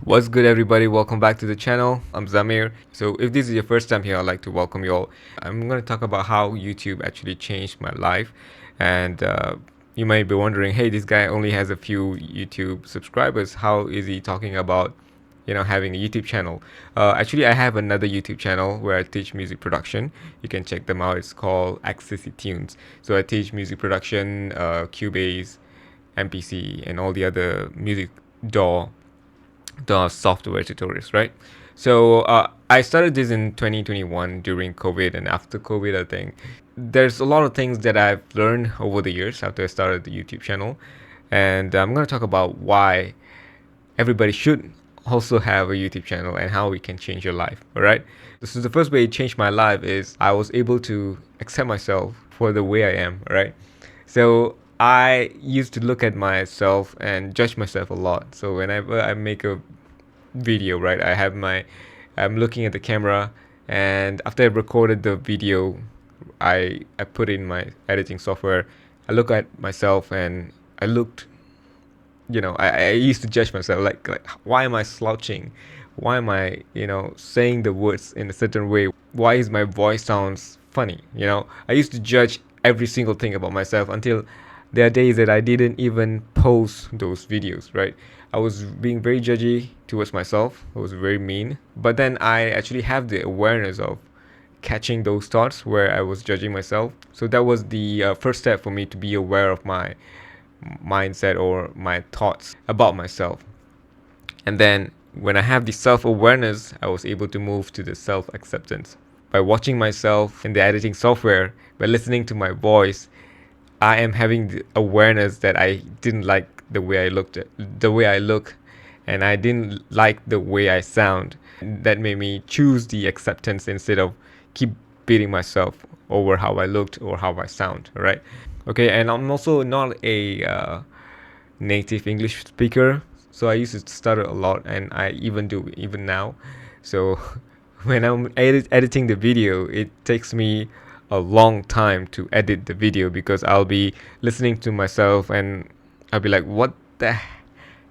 What's good, everybody? Welcome back to the channel. I'm Zamir. So if this is your first time here, I'd like to welcome you all. I'm going to talk about how YouTube actually changed my life. And you might be wondering, hey, this guy only has a few YouTube subscribers. How is he talking about having a YouTube channel? Actually, I have another YouTube channel where I teach music production. You can check them out. It's called Accessy Tunes. So I teach music production, Cubase, MPC, and all the other music DAW the software tutorials, right? So I started this in 2021 during COVID, and after COVID, I think there's a lot of things that I've learned over the years after I started the YouTube channel, and I'm going to talk about why everybody should also have a YouTube channel and how it can change your life. All right. This is the first way it changed my life is I was able to accept myself for the way I am. All right. So I used to look at myself and judge myself a lot. So whenever I make a video, right, I'm looking at the camera, and after I recorded the video, I put in my editing software. I look at myself and I looked, I used to judge myself like why am I slouching? Why am I, saying the words in a certain way? Why is my voice sounds funny? I used to judge every single thing about myself until there are days that I didn't even post those videos, right? I was being very judgy towards myself. I was very mean. But then I actually have the awareness of catching those thoughts where I was judging myself. So that was the first step for me to be aware of my mindset or my thoughts about myself. And then when I have the self-awareness, I was able to move to the self-acceptance. By watching myself in the editing software, by listening to my voice, I am having the awareness that I didn't like the way I look, and I didn't like the way I sound. That made me choose the acceptance instead of keep beating myself over how I looked or how I sound, right? Okay, and I'm also not a native English speaker, so I used to stutter a lot, and I even do even now. So when I'm editing the video, it takes me a long time to edit the video because I'll be listening to myself and I'll be like, what the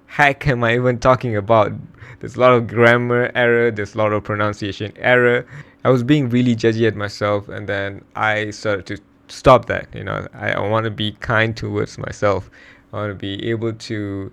heck am I even talking about? There's a lot of grammar error, there's a lot of pronunciation error. I was being really judgy at myself, and then I started to stop that. I want to be kind towards myself. I want to be able to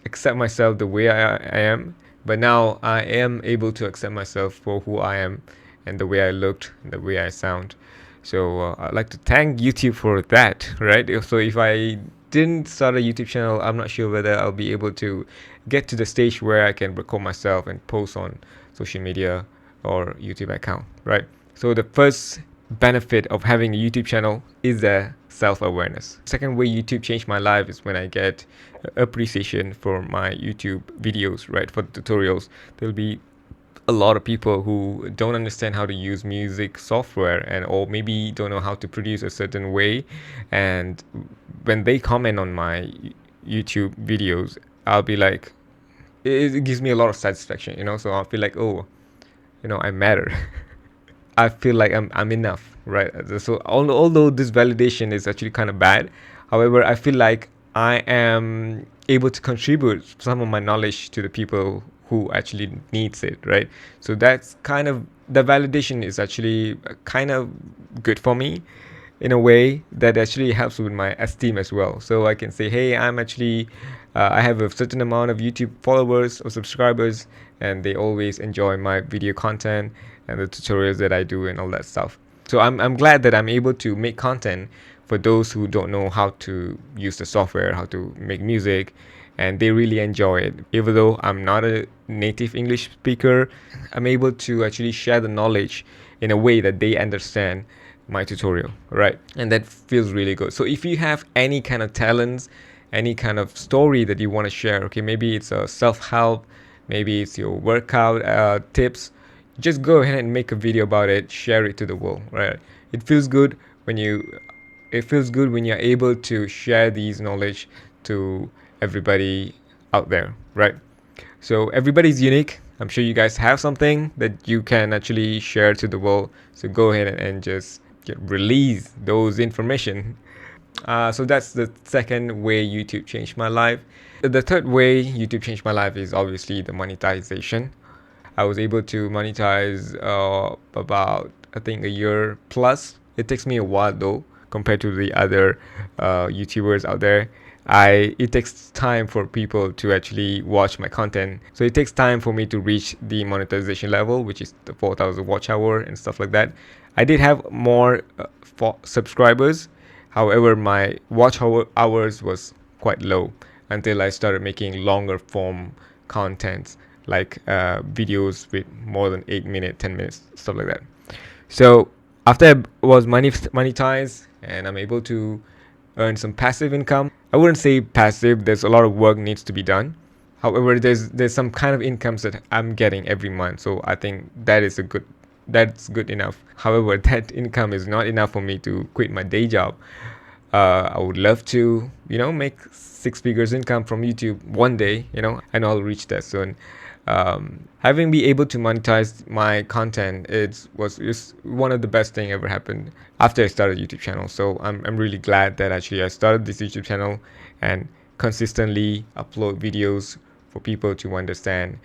accept myself the way I am. But now I am able to accept myself for who I am and the way I looked, and the way I sound. So I'd like to thank YouTube for that, right? So if I didn't start a YouTube channel, I'm not sure whether I'll be able to get to the stage where I can record myself and post on social media or YouTube account, right? So the first benefit of having a YouTube channel is the self-awareness. Second way YouTube changed my life is when I get appreciation for my YouTube videos, right? For the tutorials, there'll be a lot of people who don't understand how to use music software and or maybe don't know how to produce a certain way, and when they comment on my YouTube videos, I'll be like, it gives me a lot of satisfaction, so I'll feel like, oh, I matter. I feel like I'm enough, right? So although this validation is actually kind of bad, however, I feel like I am able to contribute some of my knowledge to the people who actually needs it, right? So that's kind of the validation is actually kind of good for me in a way that actually helps with my esteem as well. So I can say, hey, I'm actually I have a certain amount of YouTube followers or subscribers, and they always enjoy my video content and the tutorials that I do and all that stuff. So I'm glad that I'm able to make content for those who don't know how to use the software, how to make music, and they really enjoy it. Even though I'm not a native English speaker, I'm able to actually share the knowledge in a way that they understand my tutorial, right? And that feels really good. So if you have any kind of talents, any kind of story that you want to share, okay, maybe it's a self-help, maybe it's your workout tips, just go ahead and make a video about it, share it to the world, right? It feels good when you're able to share these knowledge to everybody out there, right? So everybody's unique. I'm sure you guys have something that you can actually share to the world. So go ahead and just release those information. So that's the second way YouTube changed my life. The third way YouTube changed my life is obviously the monetization. I was able to monetize about, I think, a year plus. It takes me a while though, compared to the other YouTubers out there. It takes time for people to actually watch my content. So it takes time for me to reach the monetization level, which is the 4,000 watch hour and stuff like that. I did have more subscribers. However, my hours was quite low until I started making longer form content, like videos with more than 8 minutes, 10 minutes, stuff like that. So after I was monetized and I'm able to earn some passive income, I wouldn't say passive. There's a lot of work needs to be done. However, there's some kind of incomes that I'm getting every month. So I think that's good enough. However, that income is not enough for me to quit my day job. I would love to, make six figures income from YouTube one day, and I'll reach that soon. Having be able to monetize my content, it was just one of the best thing ever happened after I started YouTube channel. So I'm really glad that actually I started this YouTube channel and consistently upload videos for people to understand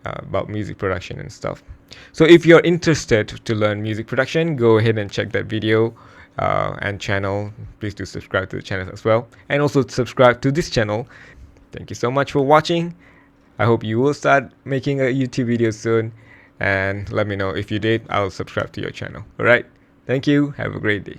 about music production and stuff. So if you're interested to learn music production, go ahead and check that video and channel. Please do subscribe to the channel as well, and also subscribe to this channel. Thank you so much for watching. I hope you will start making a YouTube video soon, and let me know if you did. I'll subscribe to your channel. All right, thank you, have a great day.